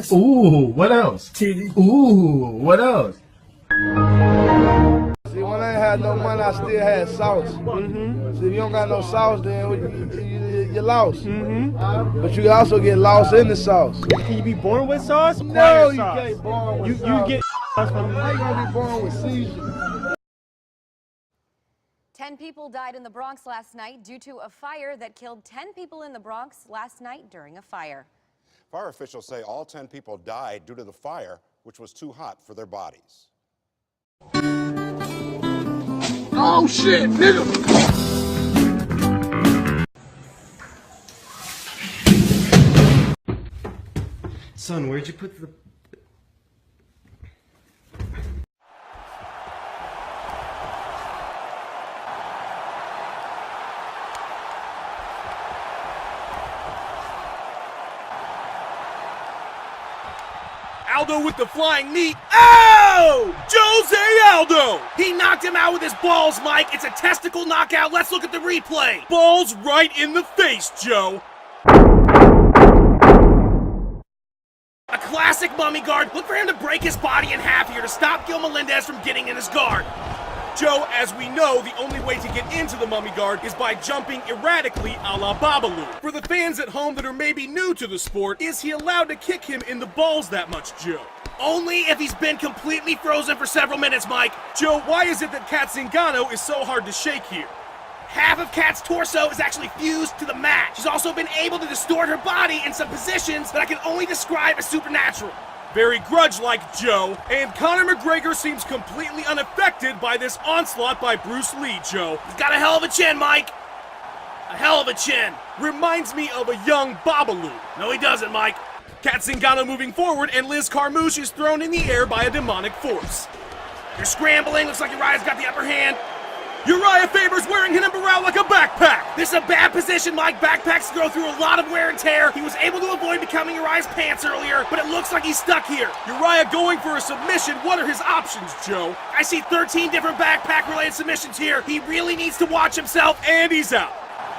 rice. Ooh, what else? Titty. Ooh, what else? See, when I ain't had no money, I still had sauce. See, if you don't got no sauce, then you're lost. But you can also get lost in the sauce. Can you be born with sauce? No, you sauce. can't born with sauce. You get sauce from How you gonna be born with seasoning? 10 people died in the Bronx last night due to a fire that killed 10 people in the Bronx last night during a fire. Fire officials say all 10 people died due to the fire, which was too hot for their bodies. Oh shit, nigga! Son, where'd you put the... Aldo with the flying knee. Oh! Jose Aldo! He knocked him out with his balls, Mike. It's a testicle knockout. Let's look at the replay. Balls right in the face, Joe. A classic mummy guard. Look for him to break his body in half here to stop Gil Melendez from getting in his guard. Joe, as we know, the only way to get into the mummy guard is by jumping erratically a la Babalu. For the fans at home that are maybe new to the sport, is he allowed to kick him in the balls that much, Joe? Only if he's been completely frozen for several minutes, Mike. Joe, why is it that Kat Zingano is so hard to shake here? Half of Kat's torso is actually fused to the mat. She's also been able to distort her body in some positions that I can only describe as supernatural. Very grudge-like, Joe. And Conor McGregor seems completely unaffected by this onslaught by Bruce Lee, Joe. He's got a hell of a chin, Mike. A hell of a chin. Reminds me of a young Babalu. No, he doesn't, Mike. Kat Zingano moving forward, and Liz Carmouche is thrown in the air by a demonic force. They're scrambling. Looks like Uriah's got the upper hand. Uriah Faber's wearing him around like a backpack. This is a bad position, Mike. Backpacks go through a lot of wear and tear. He was able to avoid becoming Uriah's pants earlier, but it looks like he's stuck here. Uriah going for a submission. What are his options, Joe? I see 13 different backpack-related submissions here. He really needs to watch himself, and he's out.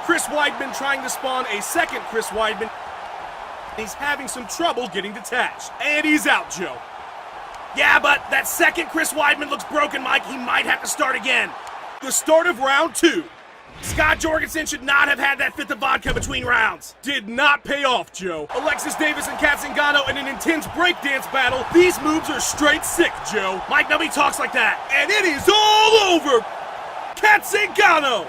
Chris Weidman trying to spawn a second Chris Weidman. He's having some trouble getting detached, and he's out, Joe. Yeah, but that second Chris Weidman looks broken, Mike. He might have to start again. The start of round 2. Scott Jorgensen should not have had that fifth of vodka between rounds. Did not pay off, Joe. Alexis Davis and Kat Zingano in an intense breakdance battle. These moves are straight sick, Joe. Mike, nobody talks like that. And it is all over. Kat Zingano.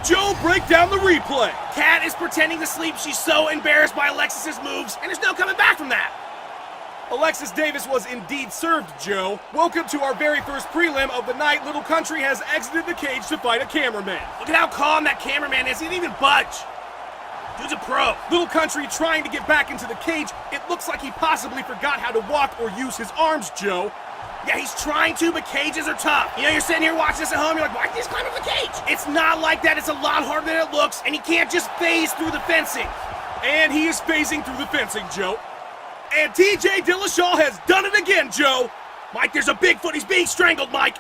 Joe, break down the replay. Kat is pretending to sleep. She's so embarrassed by Alexis's moves, and there's no coming back from that. Alexis Davis was indeed served, Joe. Welcome to our very first prelim of the night. Little Country has exited the cage to fight a cameraman. Look at how calm that cameraman is. He didn't even budge. Dude's a pro. Little Country trying to get back into the cage. It looks like he possibly forgot how to walk or use his arms, Joe. Yeah, he's trying to, but cages are tough. You know, you're sitting here watching this at home, you're like, why did he just climb up the cage? It's not like that. It's a lot harder than it looks, and he can't just phase through the fencing. And he is phasing through the fencing, Joe. And TJ Dillashaw has done it again, Joe. Mike, there's a Bigfoot. He's being strangled, Mike.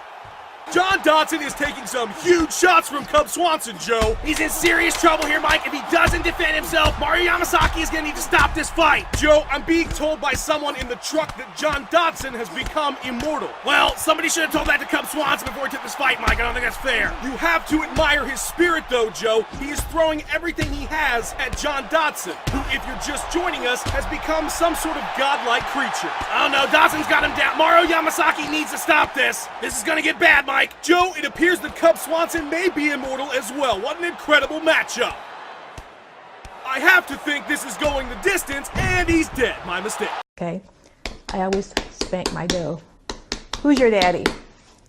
John Dodson is taking some huge shots from Cub Swanson, Joe. He's in serious trouble here, Mike. If he doesn't defend himself, Mario Yamasaki is going to need to stop this fight. Joe, I'm being told by someone in the truck that John Dodson has become immortal. Well, somebody should have told that to Cub Swanson before he took this fight, Mike. I don't think that's fair. You have to admire his spirit, though, Joe. He is throwing everything he has at John Dodson, who, if you're just joining us, has become some sort of godlike creature. I don't know. Dodson's got him down. Mario Yamasaki needs to stop this. This is going to get bad, Mike. Joe, it appears that Cub Swanson may be immortal as well. What an incredible matchup. I have to think this is going the distance, and he's dead. My mistake. Okay, I always spank my dough. Who's your daddy?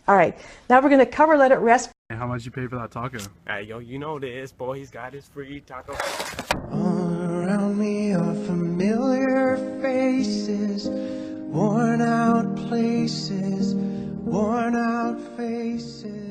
All right, now we're gonna cover, let it rest. How much you pay for that taco? Hey, yo, you know this, boy. He's got his free taco. All around me are familiar faces, worn out places, worn out faces.